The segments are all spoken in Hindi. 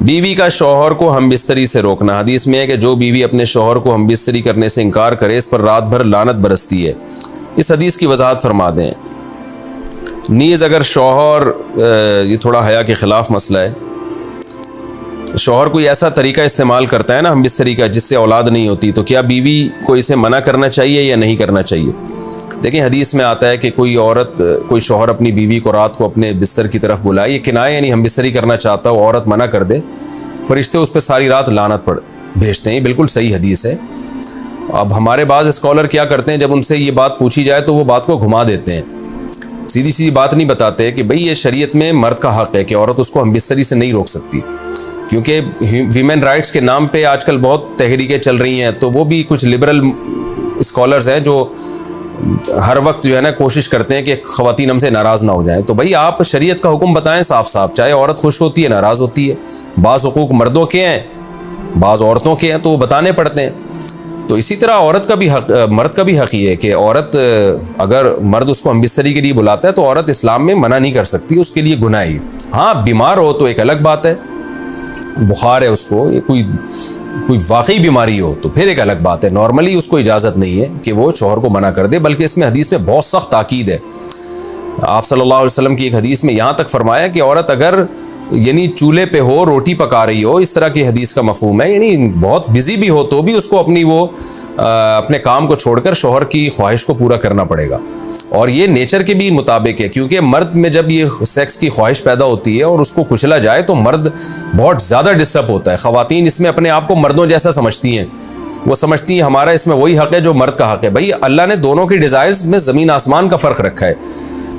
बीवी का शौहर को हम बिस्तरी से रोकना। हदीस में है कि जो बीवी अपने शौहर को हम बिस्तरी करने से इनकार करे इस पर रात भर लानत बरसती है। इस हदीस की वजाहत फरमा दें। नीज़ अगर शौहर, ये थोड़ा हया के ख़िलाफ़ मसला है, शौहर कोई ऐसा तरीका इस्तेमाल करता है ना हम बिस्तरी का जिससे औलाद नहीं होती, तो क्या बीवी को इसे मना करना चाहिए या नहीं करना चाहिए? देखिए हदीस में आता है कि कोई औरत, कोई शौहर अपनी बीवी को रात को अपने बिस्तर की तरफ बुलाए, ये किनाया यानी हम बिस्तरी करना चाहता हो, औरत मना कर दे, फरिश्ते उस पर सारी रात लानत भेजते हैं। बिल्कुल सही हदीस है। अब हमारे बाज़ स्कॉलर क्या करते हैं, जब उनसे ये बात पूछी जाए तो वो बात को घुमा देते हैं, सीधी सीधी बात नहीं बताते कि भाई ये शरीयत में मर्द का हक़ है कि औरत उसको हम बिस्तरी से नहीं रोक सकती, क्योंकि वीमेन राइट्स के नाम पे आजकल बहुत तहरीकें चल रही हैं। तो वो भी कुछ लिबरल स्कॉलर्स हैं जो हर वक्त जो है ना कोशिश करते हैं कि ख़वातीन हमसे नाराज़ ना हो जाएं। तो भाई आप शरीयत का हुक्म बताएं साफ साफ, चाहे औरत खुश होती है नाराज़ होती है, बाज़ हुकूक मर्दों के हैं बाज़ औरतों के हैं, तो वो बताने पड़ते हैं। तो इसी तरह औरत का भी हक, मर्द का भी हक़ ये है कि औरत, अगर मर्द उसको हम बिस्तरी के लिए बुलाता है तो औरत इस्लाम में मना नहीं कर सकती, उसके लिए गुनाह ही। हाँ बीमार हो तो एक अलग बात है, बुखार है उसको, ये कोई वाकई बीमारी हो तो फिर एक अलग बात है। नॉर्मली उसको इजाज़त नहीं है कि वो शौहर को मना कर दे, बल्कि इसमें हदीस में बहुत सख्त ताकीद है। आप सल्लल्लाहु अलैहि वसल्लम की एक हदीस में यहाँ तक फरमाया कि औरत अगर यानी चूल्हे पे हो, रोटी पका रही हो, इस तरह की हदीस का मफहूम है, यानी बहुत बिजी भी हो तो भी उसको अपने काम को छोड़कर शौहर की ख्वाहिश को पूरा करना पड़ेगा। और ये नेचर के भी मुताबिक है, क्योंकि मर्द में जब ये सेक्स की ख्वाहिश पैदा होती है और उसको कुचला जाए तो मर्द बहुत ज़्यादा डिस्टर्ब होता है। ख़वातीन इसमें अपने आप को मर्दों जैसा समझती हैं, वो समझती हैं हमारा इसमें वही हक़ है जो मर्द का हक़ है। भाई अल्लाह ने दोनों की डिज़ायर्स में ज़मीन आसमान का फ़र्क रखा है,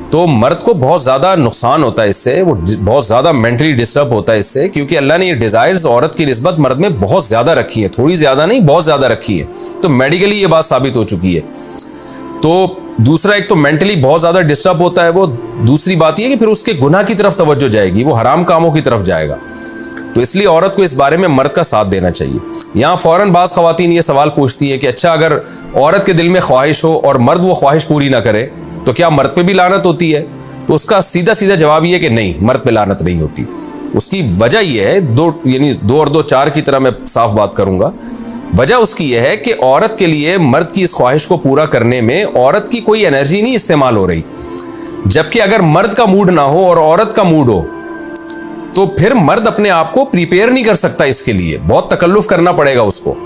तो मर्द को बहुत ज़्यादा नुकसान होता है इससे, वो बहुत ज़्यादा मेंटली डिस्टर्ब होता है इससे, क्योंकि अल्लाह ने ये डिज़ायर्स औरत की निस्बत मर्द में बहुत ज़्यादा रखी है, थोड़ी ज़्यादा नहीं बहुत ज़्यादा रखी है। तो मेडिकली ये बात साबित हो चुकी है। तो दूसरा, एक तो मेंटली बहुत ज़्यादा डिस्टर्ब होता है वो, दूसरी बात ये कि फिर उसके गुनाह की तरफ तवज्जो जाएगी, वो हराम कामों की तरफ जाएगा। तो इसलिए औरत को इस बारे में मर्द का साथ देना चाहिए। यहाँ फ़ौरन बाज़ ख़वातीन ये सवाल पूछती हैं कि अच्छा अगर औरत के दिल में ख्वाहिश हो और मर्द वो ख्वाहिश पूरी ना करे तो क्या मर्द पे भी लानत होती है? तो उसका सीधा सीधा जवाब ये है कि नहीं, मर्द पे लानत नहीं होती। उसकी वजह यह है, दो और दो चार की तरह मैं साफ बात करूँगा। वजह उसकी यह है कि औरत के लिए मर्द की इस ख्वाहिश को पूरा करने में औरत की कोई एनर्जी नहीं इस्तेमाल हो रही, जबकि अगर मर्द का मूड ना हो और औरत का मूड हो तो फिर मर्द अपने आप को प्रिपेयर नहीं कर सकता, इसके लिए बहुत तकल्लुफ़ करना पड़ेगा उसको।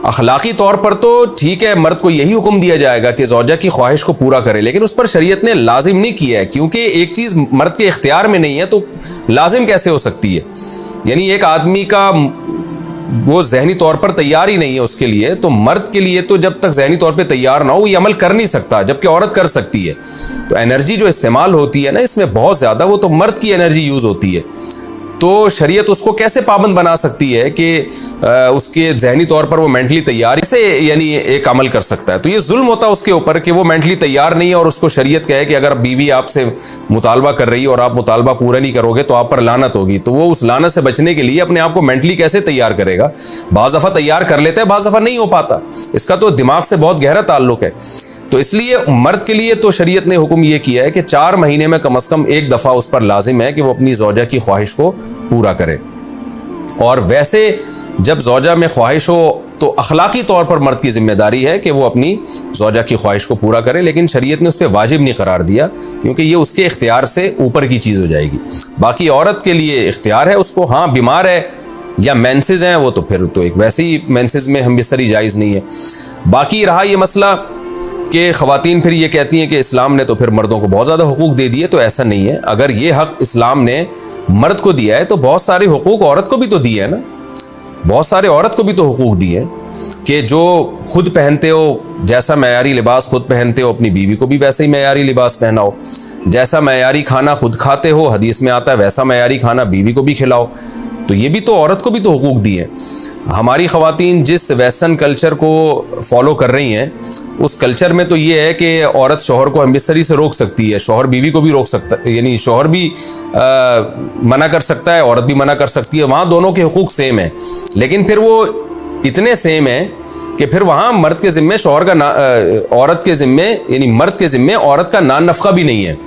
अखलाकी तौर पर तो ठीक है, मर्द को यही हुक्म दिया जाएगा कि ज़ौजा की ख्वाहिश को पूरा करे, लेकिन उस पर शरीयत ने लाजिम नहीं किया है, क्योंकि एक चीज़ मर्द के इख्तियार में नहीं है तो लाजिम कैसे हो सकती है? यानी एक आदमी का वो जहनी तौर पर तैयार ही नहीं है उसके लिए, तो मर्द के लिए तो जब तक जहनी तौर पे तैयार ना हो ये अमल कर नहीं सकता, जबकि औरत कर सकती है। तो एनर्जी जो इस्तेमाल होती है ना इसमें बहुत ज़्यादा, वो तो मर्द की एनर्जी यूज़ होती है। तो शरीयत उसको कैसे पाबंद बना सकती है कि उसके जहनी तौर पर वो मेंटली तैयार से यानी एक अमल कर सकता है? तो ये जुल्म होता है उसके ऊपर कि वो मेंटली तैयार नहीं है और उसको शरीयत कहे कि अगर बीवी आपसे मुतालबा कर रही है और आप मुतालबा पूरा नहीं करोगे तो आप पर लानत होगी। तो वो उस लानत से बचने के लिए अपने आप को मेंटली कैसे तैयार करेगा? बाज़ दफ़ा तैयार कर लेता है, बाज़ दफ़ा नहीं हो पाता। इसका तो दिमाग से बहुत गहरा ताल्लुक है। तो इसलिए मर्द के लिए तो शरीयत ने हुक्म यह किया है कि 4 महीने में कम से कम एक दफ़ा उस पर लाजिम है कि वो अपनी ज़ौजा की ख्वाहिश को पूरा करे। और वैसे जब ज़ौजा में ख्वाहिश हो तो अखलाकी तौर पर मर्द की जिम्मेदारी है कि वो अपनी ज़ौजा की ख्वाहिश को पूरा करे, लेकिन शरीयत ने उस पर वाजिब नहीं करार दिया, क्योंकि ये उसके इख्तियार से ऊपर की चीज़ हो जाएगी। बाकी औरत के लिए इख्तियार है उसको, हाँ बीमार है या मेंसेस हैं वो तो फिर तो एक वैसे ही मेंसेस में हम बिस्तरी जायज़ नहीं है। बाकी रहा ये मसला कि ख़वातीन फिर ये कहती हैं कि इस्लाम ने तो फिर मर्दों को बहुत ज़्यादा हुकूक दे दिए, तो ऐसा नहीं है। अगर ये हक़ इस्लाम ने मर्द को दिया है तो बहुत सारे हुकूक औरत को भी तो दिए हैं ना, बहुत सारे औरत को भी तो हुकूक दिए हैं कि जो खुद पहनते हो, जैसा मयारी लिबास खुद पहनते हो अपनी बीवी को भी वैसे ही मयारी लिबास पहनाओ, जैसा मयारी खाना खुद खाते हो हदीस में आता है वैसा मयारी खाना बीवी को भी खिलाओ। तो ये भी तो औरत को भी तो हुकूक दिए हैं। हमारी ख़वातीन जिस वेस्टर्न कल्चर को फॉलो कर रही हैं उस कल्चर में तो ये है कि औरत शौहर को हमबिस्तरी से रोक सकती है, शौहर बीवी को भी रोक सकता है, यानी शौहर भी मना कर सकता है, औरत भी मना कर सकती है। वहाँ दोनों के हुकूक सेम है, लेकिन फिर वो इतने सेम है कि फिर वहाँ मर्द के ज़िम्मे शौहर का औरत के ज़िम्मे यानी मर्द के ज़िम्मे औरत का नान नफ़क़ा भी नहीं है।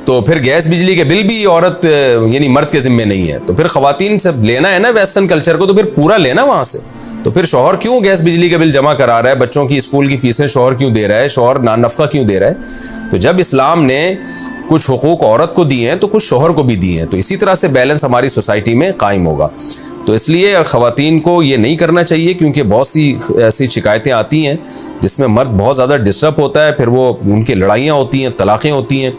तो फिर गैस बिजली के बिल भी औरत यानी मर्द के जिम्मे नहीं है। तो फिर खवातीन से लेना है ना वेस्टर्न कल्चर को, तो फिर पूरा लेना वहाँ से। तो फिर शौहर क्यों गैस बिजली का बिल जमा करा रहा है, बच्चों की स्कूल की फीसें शौहर क्यों दे रहा है, शौहर नानफ़ा क्यों दे रहा है। तो जब इस्लाम ने कुछ हुकूक औरत को दिए हैं तो कुछ शौहर को भी दिए हैं, तो इसी तरह से बैलेंस हमारी सोसाइटी में कायम होगा। तो इसलिए ख़वातीन को ये नहीं करना चाहिए, क्योंकि बहुत सी ऐसी शिकायतें आती हैं जिसमें मर्द बहुत ज़्यादा डिस्टर्ब होता है, फिर वो उनकी लड़ाइयाँ होती हैं, तलाक़ें होती हैं।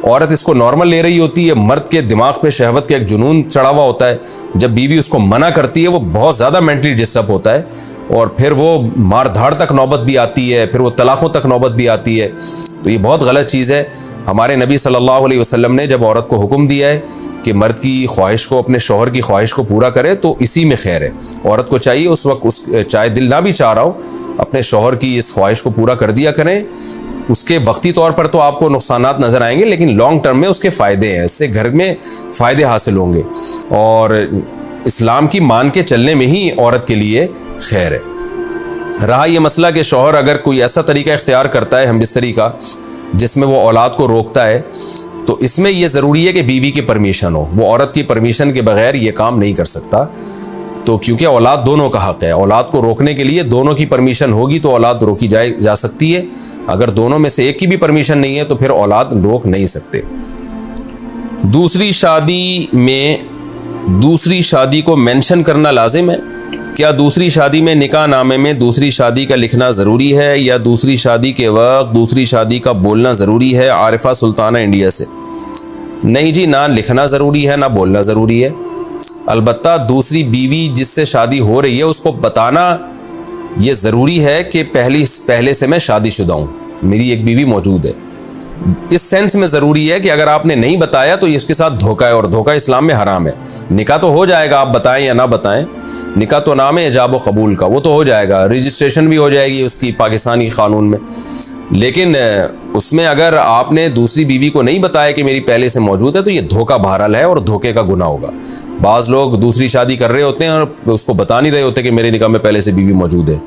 औरत इसको नॉर्मल ले रही होती है, मर्द के दिमाग पे शहवत का एक जुनून चढ़ा हुआ होता है। जब बीवी उसको मना करती है वो बहुत ज़्यादा मेंटली डिस्टर्ब होता है, और फिर वो मार धाड़ तक नौबत भी आती है, फिर वो तलाक़ों तक नौबत भी आती है। तो ये बहुत गलत चीज़ है। हमारे नबी सल्लल्लाहु अलैहि वसल्लम ने जब औरत को हुक्म दिया है कि मर्द की ख्वाहिश को, अपने शौहर की ख्वाहिश को पूरा करे, तो इसी में खैर है। औरत को चाहिए उस वक्त चाहे दिल ना भी चाह रहा हो, अपने शौहर की इस ख्वाहिश को पूरा कर दिया करें। उसके वक्ती तौर पर तो आपको नुकसानात नज़र आएंगे, लेकिन लॉन्ग टर्म में उसके फ़ायदे हैं, इससे घर में फ़ायदे हासिल होंगे, और इस्लाम की मान के चलने में ही औरत के लिए खैर है। रहा ये मसला कि शौहर अगर कोई ऐसा तरीका इख्तियार करता है हमबिस्तरी का जिसमें वो औलाद को रोकता है, तो इसमें यह ज़रूरी है कि बीवी की परमिशन हो। वो औरत की परमिशन के बगैर ये काम नहीं कर सकता। तो क्योंकि औलाद दोनों का हक़ है, औलाद को रोकने के लिए दोनों की परमिशन होगी तो औलाद रोकी जा सकती है। अगर दोनों में से एक की भी परमिशन नहीं है तो फिर औलाद रोक नहीं सकते। दूसरी शादी को मेंशन करना लाजिम है। क्या दूसरी शादी में निकाह नामे में दूसरी शादी का लिखना ज़रूरी है, या दूसरी शादी के वक्त दूसरी शादी का बोलना ज़रूरी है? आरिफा सुल्ताना इंडिया से। नहीं जी, ना लिखना ज़रूरी है ना बोलना ज़रूरी है। अलबत्ता दूसरी बीवी जिससे शादी हो रही है उसको बताना ये ज़रूरी है कि पहले से मैं शादीशुदा हूँ, मेरी एक बीवी मौजूद है। इस सेंस में ज़रूरी है कि अगर आपने नहीं बताया तो इसके साथ धोखा है, और धोखा इस्लाम में हराम है। निकाह तो हो जाएगा, आप बताएं या ना बताएं, निकाह तो नाम है इजाब व कबूल का, वो तो हो जाएगा, रजिस्ट्रेशन भी हो जाएगी उसकी पाकिस्तानी क़ानून में। लेकिन उसमें अगर आपने दूसरी बीवी को नहीं बताया कि मेरी पहले से मौजूद है, तो ये धोखा बहरहाल है और धोखे का गुनाह होगा। बाज़ लोग दूसरी शादी कर रहे होते हैं और उसको बता नहीं रहे होते कि मेरे निकाह में पहले से बीवी मौजूद है।